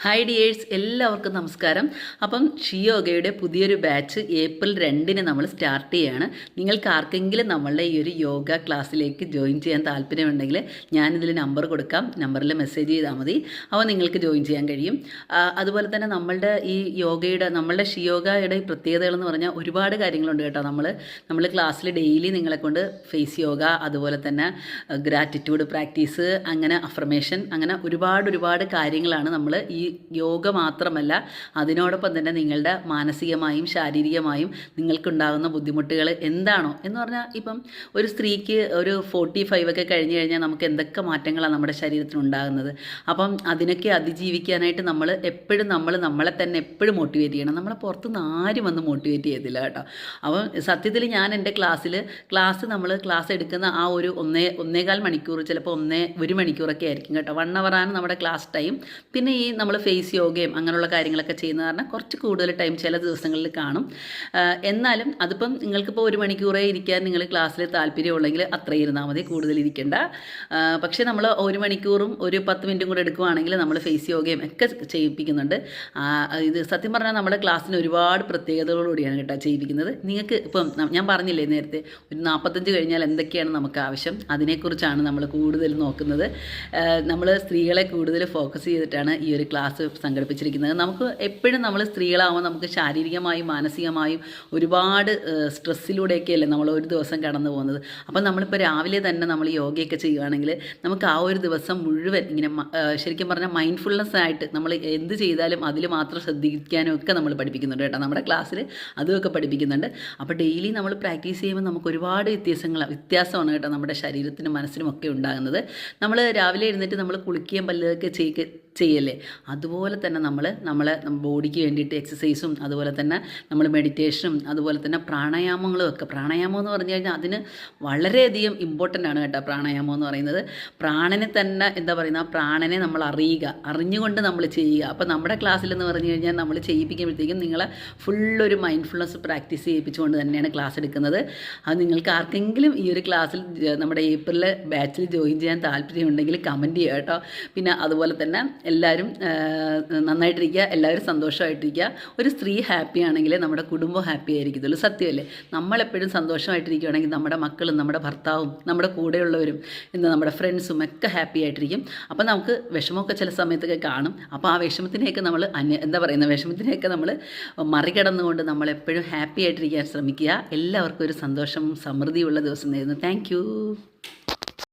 Hi dears, എല്ലാവർക്കും നമസ്കാരം. അപ്പം ഷിയോഗയുടെ പുതിയൊരു ബാച്ച് ഏപ്രിൽ 2-ന് നമ്മൾ സ്റ്റാർട്ട് ചെയ്യുകയാണ്. നിങ്ങൾക്ക് ആർക്കെങ്കിലും നമ്മളുടെ ഈ ഒരു യോഗ ക്ലാസ്സിലേക്ക് ജോയിൻ ചെയ്യാൻ താല്പര്യമുണ്ടെങ്കിൽ ഞാനിതിൽ നമ്പർ കൊടുക്കാം. നമ്പറിൽ മെസ്സേജ് ചെയ്താൽ മതി. അപ്പോൾ നിങ്ങൾക്ക് ജോയിൻ ചെയ്യാൻ കഴിയും. അതുപോലെ തന്നെ നമ്മളുടെ ഈ നമ്മളുടെ ഷിയോഗയുടെ പ്രത്യേകതകളെന്ന് പറഞ്ഞാൽ ഒരുപാട് കാര്യങ്ങളുണ്ട് കേട്ടോ. നമ്മൾ ക്ലാസ്സിൽ ഡെയിലി നിങ്ങളെ കൊണ്ട് ഫേസ് യോഗ, അതുപോലെ തന്നെ ഗ്രാറ്റിറ്റ്യൂഡ് പ്രാക്ടീസ്, അങ്ങനെ അഫർമേഷൻ, അങ്ങനെ ഒരുപാട് കാര്യങ്ങളാണ് നമ്മൾ ഈ യോഗ മാത്രമല്ല, അതിനോടൊപ്പം തന്നെ നിങ്ങളുടെ മാനസികമായും ശാരീരികമായും നിങ്ങൾക്കുണ്ടാകുന്ന ബുദ്ധിമുട്ടുകൾ എന്താണോ എന്ന് പറഞ്ഞാൽ, ഇപ്പം ഒരു സ്ത്രീക്ക് ഒരു 45 ഒക്കെ കഴിഞ്ഞ് കഴിഞ്ഞാൽ നമുക്ക് എന്തൊക്കെ മാറ്റങ്ങളാണ് നമ്മുടെ ശരീരത്തിനുണ്ടാകുന്നത്. അപ്പം അതിനൊക്കെ അതിജീവിക്കാനായിട്ട് നമ്മൾ എപ്പോഴും നമ്മളെ തന്നെ എപ്പോഴും മോട്ടിവേറ്റ് ചെയ്യണം. നമ്മളെ പുറത്തുനിന്ന് ആരും വന്ന് മോട്ടിവേറ്റ് ചെയ്യത്തില്ല കേട്ടോ. അപ്പം സത്യത്തിൽ ഞാൻ എൻ്റെ ക്ലാസ് എടുക്കുന്ന ആ ഒരു ഒന്നേകാൽ മണിക്കൂർ, ചിലപ്പോൾ 1 മണിക്കൂറൊക്കെ ആയിരിക്കും കേട്ടോ. 1 ഹവറാണ് നമ്മുടെ ക്ലാസ് ടൈം. പിന്നെ ഈ നമ്മൾ ഫേസ് യോഗയും അങ്ങനെയുള്ള കാര്യങ്ങളൊക്കെ ചെയ്യുന്ന കാരണം കുറച്ച് കൂടുതൽ ടൈം ചില ദിവസങ്ങളിൽ കാണും. എന്നാലും അതിപ്പം നിങ്ങൾക്കിപ്പോൾ 1 മണിക്കൂറേ ഇരിക്കാൻ നിങ്ങൾ ക്ലാസ്സിൽ താല്പര്യമുള്ളെങ്കിൽ അത്രയും ഇരുന്നാൽ മതി, കൂടുതൽ ഇരിക്കേണ്ട. പക്ഷേ നമ്മൾ 1 മണിക്കൂറും ഒരു 10 മിനിറ്റും കൂടെ എടുക്കുകയാണെങ്കിൽ നമ്മൾ ഫേസ് യോഗയും ഒക്കെ ചെയ്യിപ്പിക്കുന്നുണ്ട്. ഇത് സത്യം പറഞ്ഞാൽ നമ്മുടെ ക്ലാസ്സിന് ഒരുപാട് പ്രത്യേകതകളോടുകൂടിയാണ് കേട്ടോ ചെയ്യിപ്പിക്കുന്നത്. നിങ്ങൾക്ക് ഇപ്പം ഞാൻ പറഞ്ഞില്ലേ നേരത്തെ, ഒരു 45 കഴിഞ്ഞാൽ എന്തൊക്കെയാണ് നമുക്ക് ആവശ്യം, അതിനെക്കുറിച്ചാണ് നമ്മൾ കൂടുതൽ നോക്കുന്നത്. നമ്മൾ സ്ത്രീകളെ കൂടുതൽ ഫോക്കസ് ചെയ്തിട്ടാണ് ഈ ഒരു ക്ലാസ് സംഘടിപ്പിച്ചിരിക്കുന്നത്. നമുക്ക് എപ്പോഴും നമ്മൾ സ്ത്രീകളാവുമ്പോൾ നമുക്ക് ശാരീരികമായും മാനസികമായും ഒരുപാട് സ്ട്രെസ്സിലൂടെയൊക്കെയല്ലേ നമ്മൾ ഒരു ദിവസം കടന്നു പോകുന്നത്. അപ്പം നമ്മളിപ്പോൾ രാവിലെ തന്നെ നമ്മൾ യോഗയൊക്കെ ചെയ്യുകയാണെങ്കിൽ നമുക്ക് ആ ഒരു ദിവസം മുഴുവൻ ഇങ്ങനെ ശരിക്കും പറഞ്ഞാൽ മൈൻഡ്ഫുൾനെസ് ആയിട്ട് നമ്മൾ എന്ത് ചെയ്താലും അതിൽ മാത്രം ശ്രദ്ധിക്കാനും ഒക്കെ നമ്മൾ പഠിപ്പിക്കുന്നുണ്ട് കേട്ടോ. നമ്മുടെ ക്ലാസ്സിൽ അതുമൊക്കെ പഠിപ്പിക്കുന്നുണ്ട്. അപ്പോൾ ഡെയിലി നമ്മൾ പ്രാക്ടീസ് ചെയ്യുമ്പോൾ നമുക്ക് ഒരുപാട് വ്യത്യാസമാണ് കേട്ടോ നമ്മുടെ ശരീരത്തിനും മനസ്സിനും ഒക്കെ ഉണ്ടാകുന്നത്. നമ്മൾ രാവിലെ എഴുന്നേറ്റ് നമ്മൾ കുളിക്കുകയും പല്ലൊക്കെ ചെയ്യല്ലേ, അതുപോലെ തന്നെ നമ്മളെ ബോഡിക്ക് വേണ്ടിയിട്ട് എക്സസൈസും, അതുപോലെ തന്നെ നമ്മൾ മെഡിറ്റേഷനും, അതുപോലെ തന്നെ പ്രാണായാമങ്ങളും ഒക്കെ. പ്രാണായാമം എന്ന് പറഞ്ഞു കഴിഞ്ഞാൽ അതിന് വളരെയധികം ഇമ്പോർട്ടൻ്റ് ആണ് കേട്ടോ. പ്രാണായാമം എന്ന് പറയുന്നത് പ്രാണനെ തന്നെ പ്രാണനെ നമ്മൾ അറിഞ്ഞുകൊണ്ട് നമ്മൾ ചെയ്യുക. അപ്പോൾ നമ്മുടെ ക്ലാസ്സിലെന്ന് പറഞ്ഞു കഴിഞ്ഞാൽ നമ്മൾ ചെയ്യിപ്പിക്കുമ്പോഴത്തേക്കും നിങ്ങളെ ഫുള്ളൊരു മൈൻഡ്ഫുൾനെസ് പ്രാക്ടീസ് ചെയ്യിപ്പിച്ചുകൊണ്ട് തന്നെയാണ് ക്ലാസ് എടുക്കുന്നത്. അത് നിങ്ങൾക്ക് ആർക്കെങ്കിലും ഈ ഒരു ക്ലാസ്സിൽ നമ്മുടെ ഏപ്രിൽ ബാച്ചിൽ ജോയിൻ ചെയ്യാൻ താല്പര്യമുണ്ടെങ്കിൽ കമൻറ്റ് ചെയ്യുക കേട്ടോ. പിന്നെ അതുപോലെ തന്നെ എല്ലാവരും നന്നായിട്ടിരിക്കുക, എല്ലാവരും സന്തോഷമായിട്ടിരിക്കുക. ഒരു സ്ത്രീ ഹാപ്പി ആണെങ്കിൽ നമ്മുടെ കുടുംബം ഹാപ്പി ആയിരിക്കത്തുള്ളൂ. സത്യമല്ലേ? നമ്മളെപ്പോഴും സന്തോഷമായിട്ടിരിക്കുകയാണെങ്കിൽ നമ്മുടെ മക്കളും നമ്മുടെ ഭർത്താവും നമ്മുടെ കൂടെയുള്ളവരും നമ്മുടെ ഫ്രണ്ട്സും ഒക്കെ ഹാപ്പി ആയിട്ടിരിക്കും. അപ്പോൾ നമുക്ക് വിഷമമൊക്കെ ചില സമയത്തൊക്കെ കാണും. അപ്പോൾ ആ വിഷമത്തിനെയൊക്കെ നമ്മൾ മറികടന്നുകൊണ്ട് നമ്മളെപ്പോഴും ഹാപ്പി ആയിട്ടിരിക്കാൻ ശ്രമിക്കുക. എല്ലാവർക്കും ഒരു സന്തോഷവും സമൃദ്ധിയുള്ള ദിവസം നേരുന്നു. Thank you.